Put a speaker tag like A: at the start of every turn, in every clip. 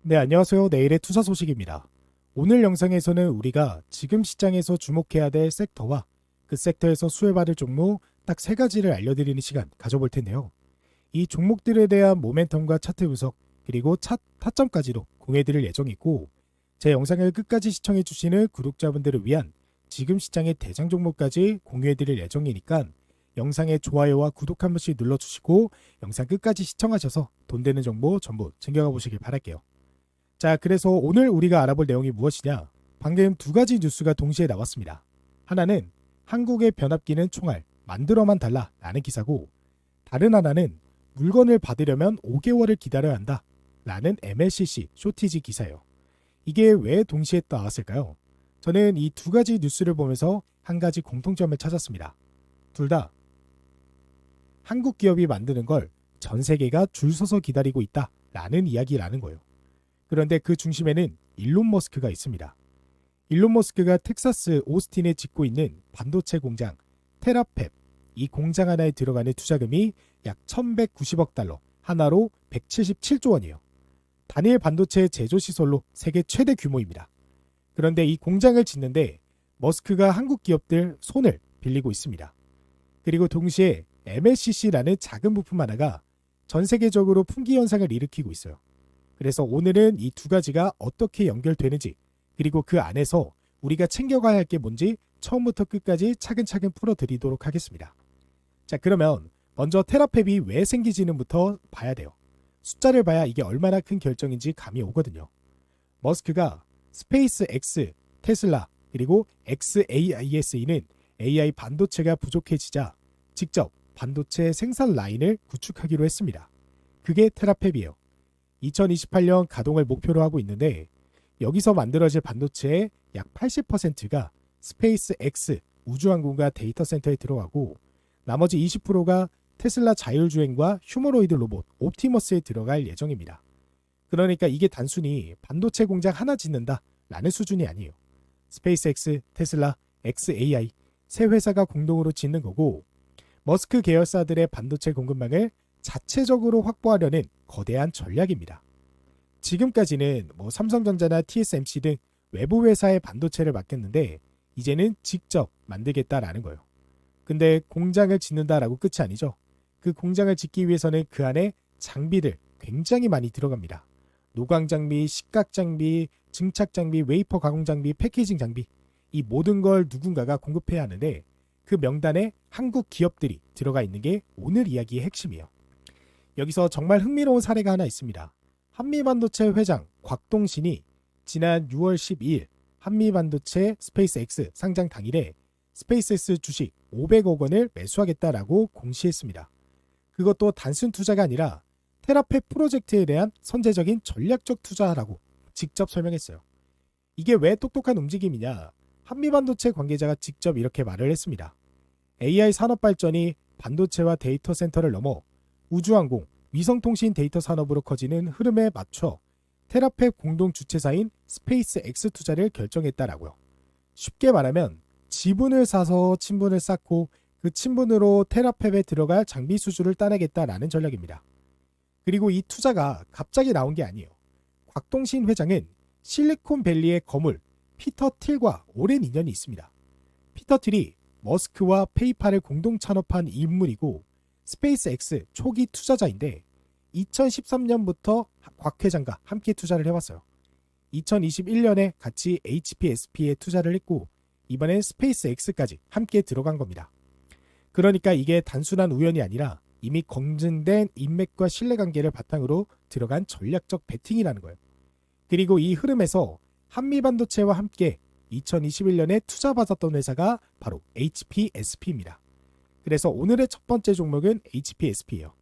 A: 네, 안녕하세요. 내일의 투자 소식입니다. 오늘 영상에서는 우리가 지금 시장에서 주목해야 될 섹터와 그 섹터에서 수혜받을 종목 딱 세 가지를 알려드리는 시간 가져볼 텐데요. 이 종목들에 대한 모멘텀과 차트 분석 그리고 타점까지도 공유해드릴 예정이고 제 영상을 끝까지 시청해 주시는 구독자분들을 위한 지금 시장의 대장 종목까지 공유해드릴 예정이니까 영상의 좋아요와 구독 한 번씩 눌러주시고 영상 끝까지 시청하셔서 돈 되는 정보 전부 챙겨가 보시길 바랄게요. 자, 그래서 오늘 우리가 알아볼 내용이 무엇이냐? 방금 두 가지 뉴스가 동시에 나왔습니다. 하나는 한국의 변압기는 총알 만들어만 달라 라는 기사고, 다른 하나는 물건을 받으려면 5개월을 기다려야 한다 라는 MLCC 쇼티지 기사예요. 이게 왜 동시에 나왔을까요? 저는 이 두 가지 뉴스를 보면서 한 가지 공통점을 찾았습니다. 둘 다 한국 기업이 만드는 걸 전 세계가 줄 서서 기다리고 있다 라는 이야기라는 거예요. 그런데 그 중심에는 일론 머스크가 있습니다. 일론 머스크가 텍사스 오스틴에 짓고 있는 반도체 공장 테라펩, 이 공장 하나에 들어가는 투자금이 약 1190억 달러, 하나로 177조 원이에요. 단일 반도체 제조 시설로 세계 최대 규모입니다. 그런데 이 공장을 짓는데 머스크가 한국 기업들 손을 빌리고 있습니다. 그리고 동시에 MLCC라는 작은 부품 하나가 전 세계적으로 품귀 현상을 일으키고 있어요. 그래서 오늘은 이 두 가지가 어떻게 연결되는지, 그리고 그 안에서 우리가 챙겨가야 할 게 뭔지 처음부터 끝까지 차근차근 풀어드리도록 하겠습니다. 자, 그러면 먼저 테라펩이 왜 생기지는부터 봐야 돼요. 숫자를 봐야 이게 얼마나 큰 결정인지 감이 오거든요. 머스크가 스페이스 X, 테슬라, 그리고 XAIS에는 AI 반도체가 부족해지자 직접 반도체 생산 라인을 구축하기로 했습니다. 그게 테라펩이에요. 2028년 가동을 목표로 하고 있는데 여기서 만들어질 반도체의 약 80%가 스페이스 X 우주항공과 데이터 센터에 들어가고 나머지 20%가 테슬라 자율주행과 휴머노이드 로봇 옵티머스에 들어갈 예정입니다. 그러니까 이게 단순히 반도체 공장 하나 짓는다 라는 수준이 아니에요. 스페이스 X, 테슬라, XAI 세 회사가 공동으로 짓는 거고, 머스크 계열사들의 반도체 공급망을 자체적으로 확보하려는 거대한 전략입니다. 지금까지는 삼성전자나 TSMC 등 외부 회사의 반도체를 맡겼는데 이제는 직접 만들겠다라는 거예요. 근데 공장을 짓는다라고 끝이 아니죠. 그 공장을 짓기 위해서는 그 안에 장비들 굉장히 많이 들어갑니다. 노광 장비, 식각 장비, 증착 장비, 웨이퍼 가공 장비, 패키징 장비, 이 모든 걸 누군가가 공급해야 하는데 그 명단에 한국 기업들이 들어가 있는 게 오늘 이야기의 핵심이에요. 여기서 정말 흥미로운 사례가 하나 있습니다. 한미반도체 회장 곽동신이 지난 6월 12일 한미반도체 스페이스X 상장 당일에 스페이스X 주식 500억 원을 매수하겠다라고 공시했습니다. 그것도 단순 투자가 아니라 테라펩 프로젝트에 대한 선제적인 전략적 투자라고 직접 설명했어요. 이게 왜 똑똑한 움직임이냐? 한미반도체 관계자가 직접 이렇게 말을 했습니다. AI 산업 발전이 반도체와 데이터 센터를 넘어 우주항공, 위성통신 데이터 산업으로 커지는 흐름에 맞춰 테라펩 공동 주최사인 스페이스 X 투자를 결정했다라고요. 쉽게 말하면 지분을 사서 친분을 쌓고 그 친분으로 테라펩에 들어갈 장비 수주를 따내겠다라는 전략입니다. 그리고 이 투자가 갑자기 나온 게 아니에요. 곽동신 회장은 실리콘밸리의 거물 피터 틸과 오랜 인연이 있습니다. 피터 틸이 머스크와 페이팔을 공동 창업한 인물이고 스페이스X 초기 투자자인데 2013년부터 곽 회장과 함께 투자를 해왔어요. 2021년에 같이 HPSP에 투자를 했고 이번엔 스페이스X까지 함께 들어간 겁니다. 그러니까 이게 단순한 우연이 아니라 이미 검증된 인맥과 신뢰관계를 바탕으로 들어간 전략적 베팅이라는 거예요. 그리고 이 흐름에서 한미반도체와 함께 2021년에 투자받았던 회사가 바로 HPSP입니다. 그래서 오늘의 첫 번째 종목은 HPSP예요.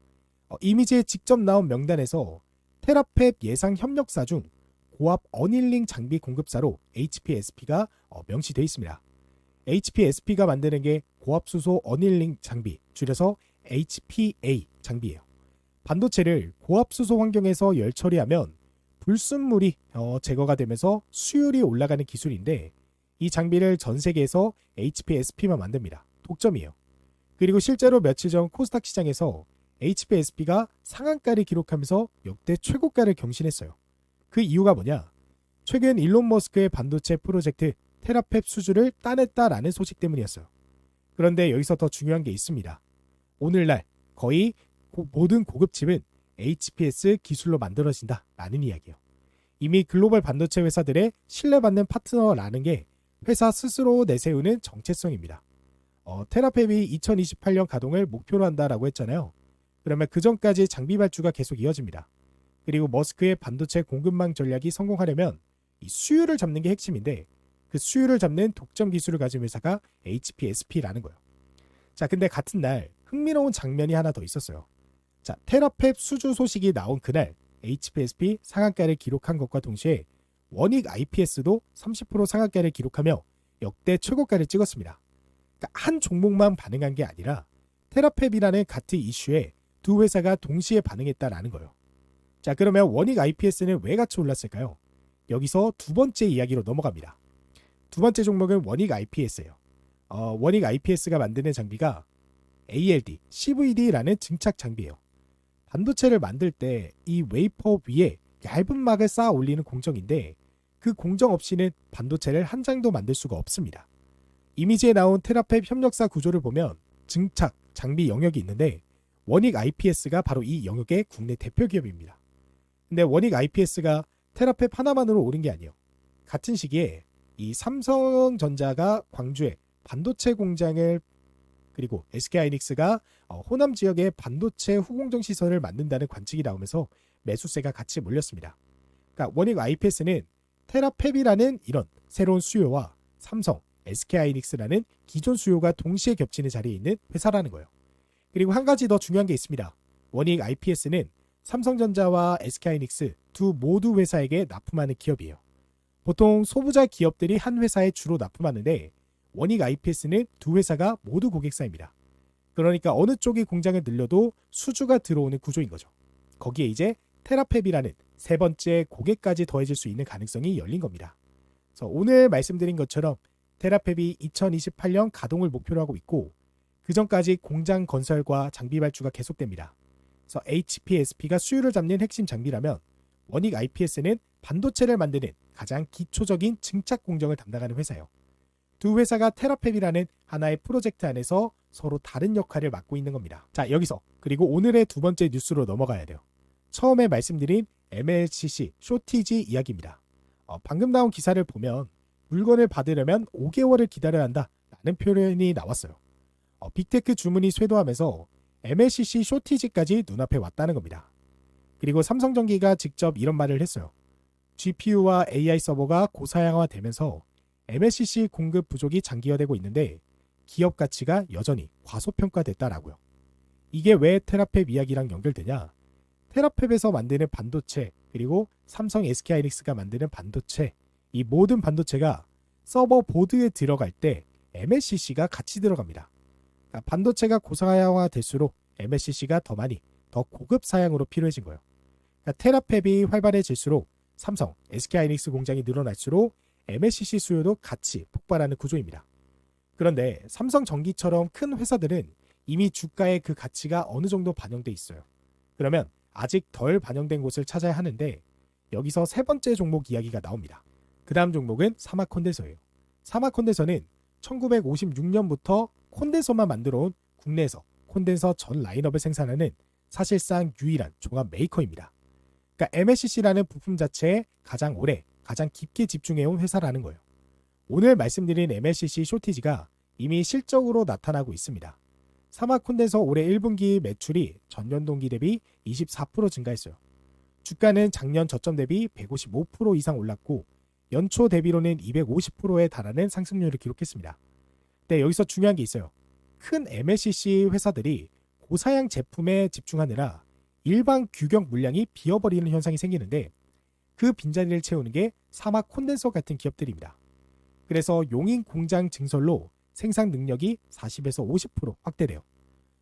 A: 이미지에 직접 나온 명단에서 테라펩 예상 협력사 중 고압 어닐링 장비 공급사로 HPSP가 명시되어 있습니다. HPSP가 만드는 게 고압수소 어닐링 장비, 줄여서 HPA 장비예요. 반도체를 고압수소 환경에서 열 처리하면 불순물이 제거가 되면서 수율이 올라가는 기술인데 이 장비를 전 세계에서 HPSP만 만듭니다. 독점이에요. 그리고 실제로 며칠 전 코스닥 시장에서 HPSP가 상한가를 기록하면서 역대 최고가를 경신했어요. 그 이유가 뭐냐? 최근 일론 머스크의 반도체 프로젝트 테라펩 수주를 따냈다라는 소식 때문이었어요. 그런데 여기서 더 중요한 게 있습니다. 오늘날 거의 모든 고급칩은 HPS 기술로 만들어진다라는 이야기예요. 이미 글로벌 반도체 회사들의 신뢰받는 파트너라는 게 회사 스스로 내세우는 정체성입니다. 테라펩이 2028년 가동을 목표로 한다라고 했잖아요. 그러면 그 전까지 장비 발주가 계속 이어집니다. 그리고 머스크의 반도체 공급망 전략이 성공하려면 이 수율을 잡는 게 핵심인데 그 수율을 잡는 독점 기술을 가진 회사가 HPSP라는 거예요. 자, 근데 같은 날 흥미로운 장면이 하나 더 있었어요. 자, 테라펩 수주 소식이 나온 그날 HPSP 상한가를 기록한 것과 동시에 원익 IPS도 30% 상한가를 기록하며 역대 최고가를 찍었습니다. 그러니까 한 종목만 반응한 게 아니라 테라펩이라는 같은 이슈에 두 회사가 동시에 반응했다라는 거예요. 자, 그러면 원익 IPS는 왜 같이 올랐을까요? 여기서 두 번째 이야기로 넘어갑니다. 두 번째 종목은 원익 IPS예요. 원익 IPS가 만드는 장비가 ALD, CVD라는 증착 장비예요. 반도체를 만들 때 이 웨이퍼 위에 얇은 막을 쌓아 올리는 공정인데 그 공정 없이는 반도체를 한 장도 만들 수가 없습니다. 이미지에 나온 테라펩 협력사 구조를 보면 증착 장비 영역이 있는데 원익 IPS가 바로 이 영역의 국내 대표 기업입니다. 근데 원익 IPS가 테라펩 하나만으로 오른 게 아니에요. 같은 시기에 이 삼성전자가 광주에 반도체 공장을 그리고 SK하이닉스가 호남 지역에 반도체 후공정 시설을 만든다는 관측이 나오면서 매수세가 같이 몰렸습니다. 그러니까 원익 IPS는 테라펩이라는 이런 새로운 수요와 삼성, SK하이닉스라는 기존 수요가 동시에 겹치는 자리에 있는 회사라는 거예요. 그리고 한 가지 더 중요한 게 있습니다. 원익 IPS는 삼성전자와 SK하이닉스 두 모두 회사에게 납품하는 기업이에요. 보통 소부자 기업들이 한 회사에 주로 납품하는데 원익 IPS는 두 회사가 모두 고객사입니다. 그러니까 어느 쪽이 공장을 늘려도 수주가 들어오는 구조인 거죠. 거기에 이제 테라펩이라는 세 번째 고객까지 더해질 수 있는 가능성이 열린 겁니다. 그래서 오늘 말씀드린 것처럼 테라펩이 2028년 가동을 목표로 하고 있고 그 전까지 공장 건설과 장비 발주가 계속됩니다. 그래서 HPSP가 수요를 잡는 핵심 장비라면 원익 IPS는 반도체를 만드는 가장 기초적인 증착 공정을 담당하는 회사예요. 두 회사가 테라펩이라는 하나의 프로젝트 안에서 서로 다른 역할을 맡고 있는 겁니다. 자, 여기서 그리고 오늘의 두 번째 뉴스로 넘어가야 돼요. 처음에 말씀드린 MLCC 쇼티지 이야기입니다. 방금 나온 기사를 보면 물건을 받으려면 5개월을 기다려야 한다라는 표현이 나왔어요. 빅테크 주문이 쇄도하면서 MLCC 쇼티지까지 눈앞에 왔다는 겁니다. 그리고 삼성전기가 직접 이런 말을 했어요. GPU와 AI 서버가 고사양화되면서 MLCC 공급 부족이 장기화되고 있는데 기업 가치가 여전히 과소평가됐다라고요. 이게 왜 테라펩 이야기랑 연결되냐? 테라펩에서 만드는 반도체 그리고 삼성 SK하이닉스가 만드는 반도체 이 모든 반도체가 서버 보드에 들어갈 때 MLCC가 같이 들어갑니다. 그러니까 반도체가 고사양화될수록 MLCC가 더 많이 더 고급 사양으로 필요해진 거예요. 그러니까 테라펩이 활발해질수록 삼성, SK하이닉스 공장이 늘어날수록 MLCC 수요도 같이 폭발하는 구조입니다. 그런데 삼성전기처럼 큰 회사들은 이미 주가에 그 가치가 어느 정도 반영돼 있어요. 그러면 아직 덜 반영된 곳을 찾아야 하는데 여기서 세 번째 종목 이야기가 나옵니다. 그 다음 종목은 사마콘덴서예요. 사마콘덴서는 1956년부터 콘덴서만 만들어온 국내에서 콘덴서 전 라인업을 생산하는 사실상 유일한 종합 메이커입니다. 그러니까 MLCC라는 부품 자체에 가장 오래 가장 깊게 집중해온 회사라는 거예요. 오늘 말씀드린 MLCC 쇼티지가 이미 실적으로 나타나고 있습니다. 사마콘덴서 올해 1분기 매출이 전년 동기 대비 24% 증가했어요. 주가는 작년 저점 대비 155% 이상 올랐고 연초 대비로는 250%에 달하는 상승률을 기록했습니다. 네, 여기서 중요한 게 있어요. 큰 MLCC 회사들이 고사양 제품에 집중하느라 일반 규격 물량이 비어버리는 현상이 생기는데 그 빈자리를 채우는 게 사마콘덴서 같은 기업들입니다. 그래서 용인 공장 증설로 생산 능력이 40에서 50% 확대돼요.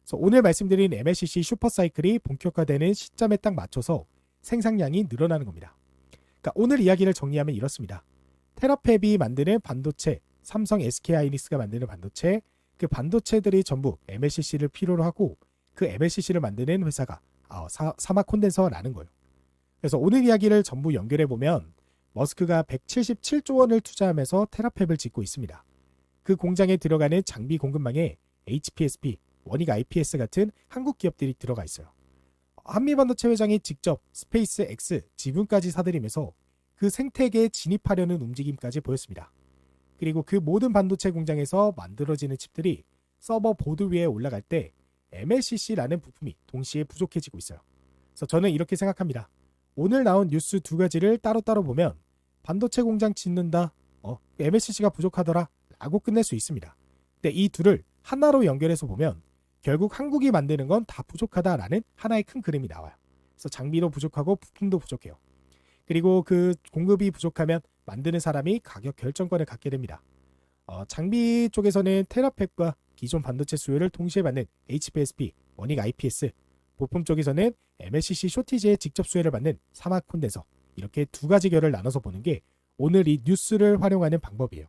A: 그래서 오늘 말씀드린 MLCC 슈퍼사이클이 본격화되는 시점에 딱 맞춰서 생산량이 늘어나는 겁니다. 그러니까 오늘 이야기를 정리하면 이렇습니다. 테라펩이 만드는 반도체, 삼성 SK하이닉스가 만드는 반도체, 그 반도체들이 전부 MLCC를 필요로 하고 그 MLCC를 만드는 회사가 사마콘덴서라는 거예요. 그래서 오늘 이야기를 전부 연결해 보면 머스크가 177조 원을 투자하면서 테라팹을 짓고 있습니다. 그 공장에 들어가는 장비 공급망에 HPSP, 원익 IPS 같은 한국 기업들이 들어가 있어요. 한미반도체 회장이 직접 스페이스 X 지분까지 사들이면서 그 생태계에 진입하려는 움직임까지 보였습니다. 그리고 그 모든 반도체 공장에서 만들어지는 칩들이 서버 보드 위에 올라갈 때 MLCC라는 부품이 동시에 부족해지고 있어요. 그래서 저는 이렇게 생각합니다. 오늘 나온 뉴스 두 가지를 따로따로 보면 반도체 공장 짓는다, MLCC가 부족하더라 라고 끝낼 수 있습니다. 근데 이 둘을 하나로 연결해서 보면 결국 한국이 만드는 건 다 부족하다라는 하나의 큰 그림이 나와요. 그래서 장비도 부족하고 부품도 부족해요. 그리고 그 공급이 부족하면 만드는 사람이 가격 결정권을 갖게 됩니다. 장비 쪽에서는 테라팹과 기존 반도체 수요를 동시에 받는 HPSP, 원익 IPS, 부품 쪽에서는 MLCC 쇼티지의 직접 수혜를 받는 사막 콘덴서, 이렇게 두 가지 결을 나눠서 보는 게 오늘 이 뉴스를 활용하는 방법이에요.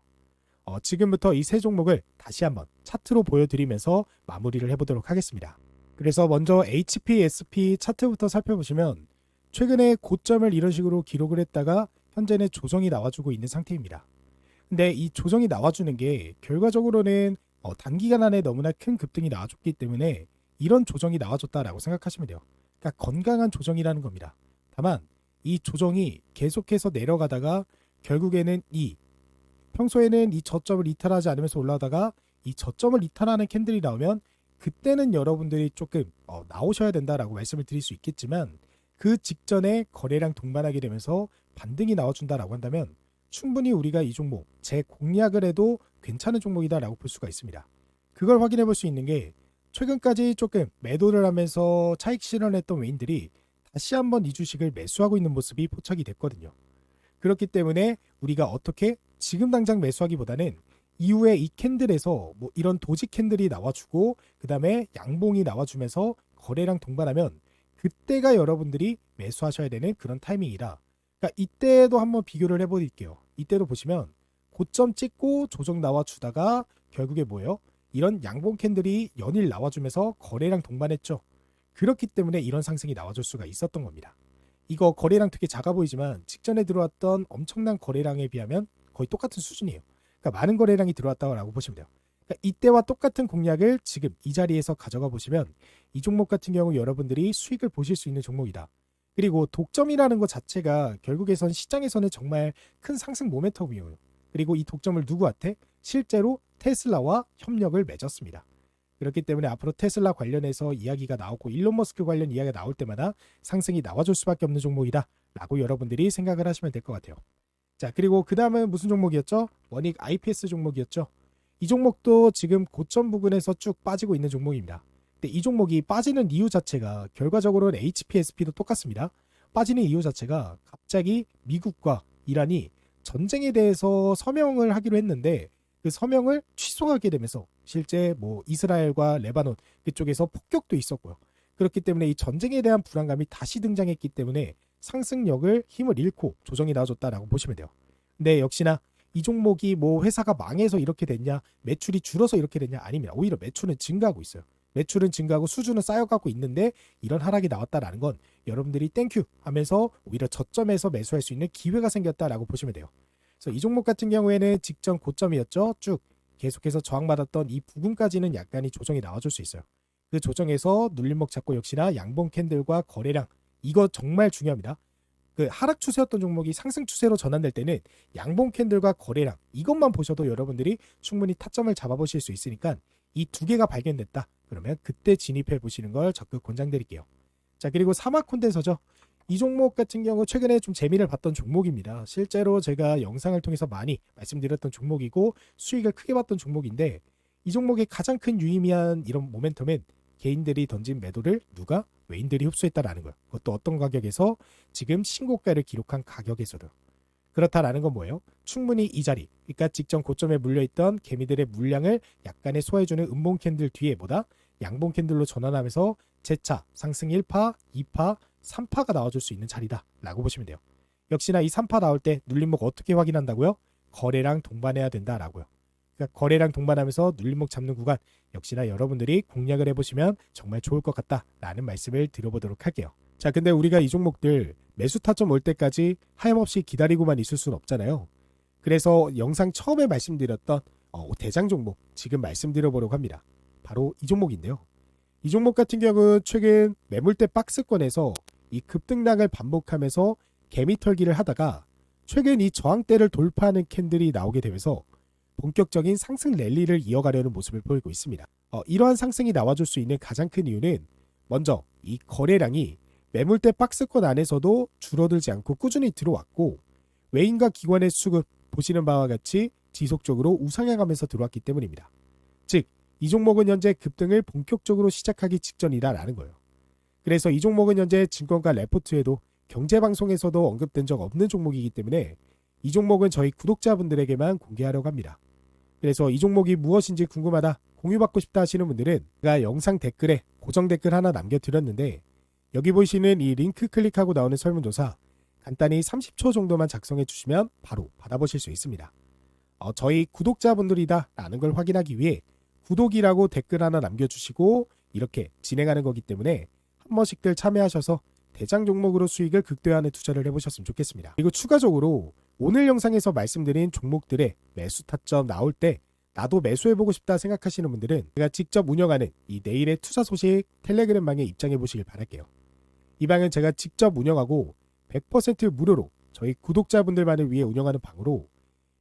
A: 지금부터 이 세 종목을 다시 한번 차트로 보여드리면서 마무리를 해보도록 하겠습니다. 그래서 먼저 HPSP 차트부터 살펴보시면 최근에 고점을 이런 식으로 기록을 했다가 현재는 조정이 나와주고 있는 상태입니다. 근데 이 조정이 나와주는 게 결과적으로는 단기간 안에 너무나 큰 급등이 나와줬기 때문에 이런 조정이 나와줬다라고 생각하시면 돼요. 그러니까 건강한 조정이라는 겁니다. 다만 이 조정이 계속해서 내려가다가 결국에는 평소에는 이 저점을 이탈하지 않으면서 올라오다가 이 저점을 이탈하는 캔들이 나오면 그때는 여러분들이 조금 나오셔야 된다라고 말씀을 드릴 수 있겠지만 그 직전에 거래량 동반하게 되면서 반등이 나와준다라고 한다면 충분히 우리가 이 종목 재공략을 해도 괜찮은 종목이다라고 볼 수가 있습니다. 그걸 확인해 볼 수 있는 게 최근까지 조금 매도를 하면서 차익 실현했던 외인들이 다시 한번 이 주식을 매수하고 있는 모습이 포착이 됐거든요. 그렇기 때문에 우리가 어떻게 지금 당장 매수하기보다는 이후에 이 캔들에서 뭐 이런 도지 캔들이 나와주고 그 다음에 양봉이 나와주면서 거래량 동반하면 그때가 여러분들이 매수하셔야 되는 그런 타이밍이라, 그러니까 이때도 한번 비교를 해보릴게요. 이때도 보시면 고점 찍고 조정 나와주다가 결국에 뭐예요? 이런 양봉 캔들이 연일 나와주면서 거래량 동반했죠. 그렇기 때문에 이런 상승이 나와줄 수가 있었던 겁니다. 이거 거래량 되게 작아 보이지만 직전에 들어왔던 엄청난 거래량에 비하면 거의 똑같은 수준이에요. 그러니까 많은 거래량이 들어왔다고 보시면 돼요. 그러니까 이때와 똑같은 공략을 지금 이 자리에서 가져가 보시면 이 종목 같은 경우 여러분들이 수익을 보실 수 있는 종목이다. 그리고 독점이라는 것 자체가 결국에선 시장에서는 정말 큰 상승 모멘텀이에요. 그리고 이 독점을 누구한테? 실제로 테슬라와 협력을 맺었습니다. 그렇기 때문에 앞으로 테슬라 관련해서 이야기가 나오고 일론 머스크 관련 이야기가 나올 때마다 상승이 나와줄 수밖에 없는 종목이다 라고 여러분들이 생각을 하시면 될 것 같아요. 자, 그리고 그 다음은 무슨 종목이었죠? 원익 IPS 종목이었죠. 이 종목도 지금 고점 부근에서 쭉 빠지고 있는 종목입니다. 근데 이 종목이 빠지는 이유 자체가 결과적으로는 HPSP도 똑같습니다. 빠지는 이유 자체가 갑자기 미국과 이란이 전쟁에 대해서 서명을 하기로 했는데 그 서명을 취소하게 되면서 실제 뭐 이스라엘과 레바논 그쪽에서 폭격도 있었고요. 그렇기 때문에 이 전쟁에 대한 불안감이 다시 등장했기 때문에 상승력을 힘을 잃고 조정이 나와줬다라고 보시면 돼요. 근데 역시나 이 종목이 뭐 회사가 망해서 이렇게 됐냐, 매출이 줄어서 이렇게 됐냐, 아닙니다. 오히려 매출은 증가하고 있어요. 매출은 증가하고 수준은 쌓여가고 있는데 이런 하락이 나왔다라는 건 여러분들이 땡큐 하면서 오히려 저점에서 매수할 수 있는 기회가 생겼다라고 보시면 돼요. 그래서 이 종목 같은 경우에는 직전 고점이었죠. 쭉 계속해서 저항받았던 이 부분까지는 약간의 조정이 나와줄 수 있어요. 그 조정에서 눌림목 잡고 역시나 양봉 캔들과 거래량, 이거 정말 중요합니다. 그 하락 추세였던 종목이 상승 추세로 전환될 때는 양봉 캔들과 거래량, 이것만 보셔도 여러분들이 충분히 타점을 잡아보실 수 있으니까 이 두 개가 발견됐다. 그러면 그때 진입해 보시는 걸 적극 권장드릴게요. 자, 그리고 사막 콘덴서죠. 이 종목 같은 경우 최근에 좀 재미를 봤던 종목입니다. 실제로 제가 영상을 통해서 많이 말씀드렸던 종목이고 수익을 크게 봤던 종목인데 이 종목의 가장 큰 유의미한 이런 모멘텀은 개인들이 던진 매도를 누가? 외인들이 흡수했다라는 거예요. 그것도 어떤 가격에서? 지금 신고가를 기록한 가격에서도. 그렇다라는 건 뭐예요? 충분히 이 자리, 그러니까 직전 고점에 물려있던 개미들의 물량을 약간의 소화해주는 음봉 캔들 뒤에 보다 양봉 캔들로 전환하면서 재차 상승 1파, 2파, 3파가 나와줄 수 있는 자리다 라고 보시면 돼요. 역시나 이 3파 나올 때 눌림목 어떻게 확인한다고요? 거래량 동반해야 된다라고요. 그러니까 거래량 동반하면서 눌림목 잡는 구간 역시나 여러분들이 공략을 해보시면 정말 좋을 것 같다라는 말씀을 드려보도록 할게요. 자, 근데 우리가 이 종목들 매수 타점 올 때까지 하염없이 기다리고만 있을 수는 없잖아요. 그래서 영상 처음에 말씀드렸던 대장 종목 지금 말씀드려보려고 합니다. 바로 이 종목인데요. 이 종목 같은 경우는 최근 매물대 박스권에서 이 급등락을 반복하면서 개미털기를 하다가 최근 이 저항대를 돌파하는 캔들이 나오게 되면서 본격적인 상승 랠리를 이어가려는 모습을 보이고 있습니다. 이러한 상승이 나와줄 수 있는 가장 큰 이유는 먼저 이 거래량이 매물대 박스권 안에서도 줄어들지 않고 꾸준히 들어왔고 외인과 기관의 수급 보시는 바와 같이 지속적으로 우상향하면서 들어왔기 때문입니다. 즉, 이 종목은 현재 급등을 본격적으로 시작하기 직전이다라는 거예요. 그래서 이 종목은 현재 증권가 레포트에도 경제방송에서도 언급된 적 없는 종목이기 때문에 이 종목은 저희 구독자분들에게만 공개하려고 합니다. 그래서 이 종목이 무엇인지 궁금하다, 공유받고 싶다 하시는 분들은 제가 영상 댓글에 고정 댓글 하나 남겨드렸는데 여기 보시는 이 링크 클릭하고 나오는 설문조사 간단히 30초 정도만 작성해 주시면 바로 받아보실 수 있습니다. 저희 구독자분들이다 라는 걸 확인하기 위해 구독이라고 댓글 하나 남겨주시고 이렇게 진행하는 거기 때문에 한 번씩들 참여하셔서 대장 종목으로 수익을 극대화하는 투자를 해보셨으면 좋겠습니다. 그리고 추가적으로 오늘 영상에서 말씀드린 종목들의 매수 타점 나올 때 나도 매수해보고 싶다 생각하시는 분들은 제가 직접 운영하는 이 내일의 투자 소식 텔레그램 방에 입장해 보시길 바랄게요. 이 방은 제가 직접 운영하고 100% 무료로 저희 구독자분들만을 위해 운영하는 방으로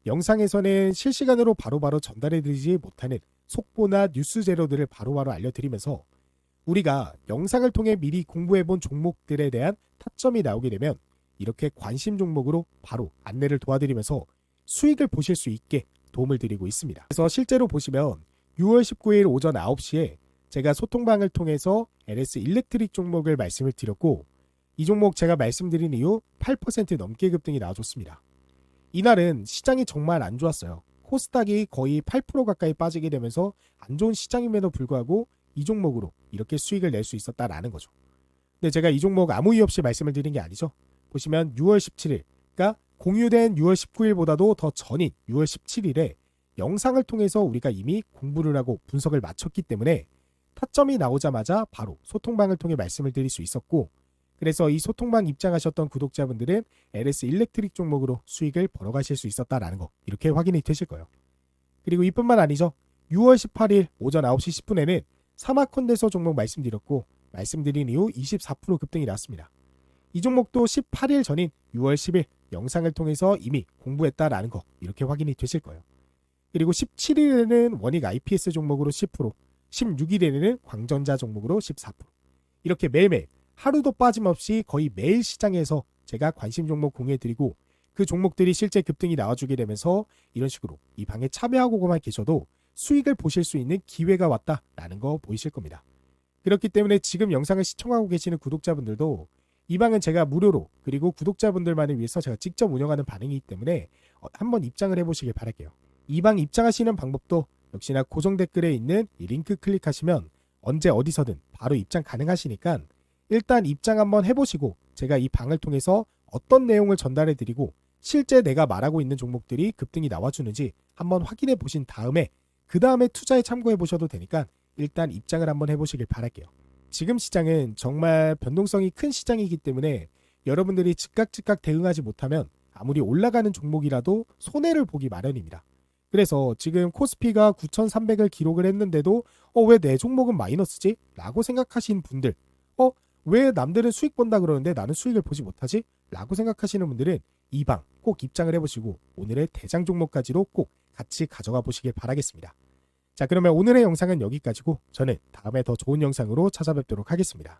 A: 영상에서는 실시간으로 바로바로 전달해드리지 못하는 속보나 뉴스 재료들을 바로바로 알려드리면서 우리가 영상을 통해 미리 공부해본 종목들에 대한 타점이 나오게 되면 이렇게 관심 종목으로 바로 안내를 도와드리면서 수익을 보실 수 있게 도움을 드리고 있습니다. 그래서 실제로 보시면 6월 19일 오전 9시에 제가 소통방을 통해서 LS 일렉트릭 종목을 말씀을 드렸고 이 종목 제가 말씀드린 이후 8% 넘게 급등이 나와줬습니다. 이날은 시장이 정말 안 좋았어요. 코스닥이 거의 8% 가까이 빠지게 되면서 안 좋은 시장임에도 불구하고 이 종목으로 이렇게 수익을 낼 수 있었다라는 거죠. 근데 제가 이 종목 아무 이유 없이 말씀을 드린 게 아니죠. 보시면 6월 17일, 그러니까 공유된 6월 19일보다도 더 전인 6월 17일에 영상을 통해서 우리가 이미 공부를 하고 분석을 마쳤기 때문에 타점이 나오자마자 바로 소통방을 통해 말씀을 드릴 수 있었고 그래서 이 소통방 입장하셨던 구독자분들은 LS 일렉트릭 종목으로 수익을 벌어가실 수 있었다라는 거 이렇게 확인이 되실 거예요. 그리고 이뿐만 아니죠. 6월 18일 오전 9시 10분에는 사마콘덴서 종목 말씀드렸고 말씀드린 이후 24% 급등이 났습니다. 이 종목도 18일 전인 6월 10일 영상을 통해서 이미 공부했다라는 거 이렇게 확인이 되실 거예요. 그리고 17일에는 원익 IPS 종목으로 10%, 16일에는 광전자 종목으로 14%. 이렇게 매일매일 하루도 빠짐없이 거의 매일 시장에서 제가 관심 종목 공유해드리고 그 종목들이 실제 급등이 나와주게 되면서 이런 식으로 이 방에 참여하고만 계셔도 수익을 보실 수 있는 기회가 왔다라는 거 보이실 겁니다. 그렇기 때문에 지금 영상을 시청하고 계시는 구독자분들도 이 방은 제가 무료로 그리고 구독자분들만을 위해서 제가 직접 운영하는 반응이기 때문에 한번 입장을 해보시길 바랄게요. 이 방 입장하시는 방법도 역시나 고정 댓글에 있는 이 링크 클릭하시면 언제 어디서든 바로 입장 가능하시니까 일단 입장 한번 해보시고 제가 이 방을 통해서 어떤 내용을 전달해 드리고 실제 내가 말하고 있는 종목들이 급등이 나와주는지 한번 확인해 보신 다음에 그 다음에 투자에 참고해 보셔도 되니까 일단 입장을 한번 해보시길 바랄게요. 지금 시장은 정말 변동성이 큰 시장이기 때문에 여러분들이 즉각 대응하지 못하면 아무리 올라가는 종목이라도 손해를 보기 마련입니다. 그래서 지금 코스피가 9,300을 기록을 했는데도 왜 내 종목은 마이너스지? 라고 생각하신 분들 왜 남들은 수익 본다 그러는데 나는 수익을 보지 못하지? 라고 생각하시는 분들은 이 방 꼭 입장을 해보시고 오늘의 대장 종목까지도 꼭 같이 가져가 보시길 바라겠습니다. 자, 그러면 오늘의 영상은 여기까지고 저는 다음에 더 좋은 영상으로 찾아뵙도록 하겠습니다.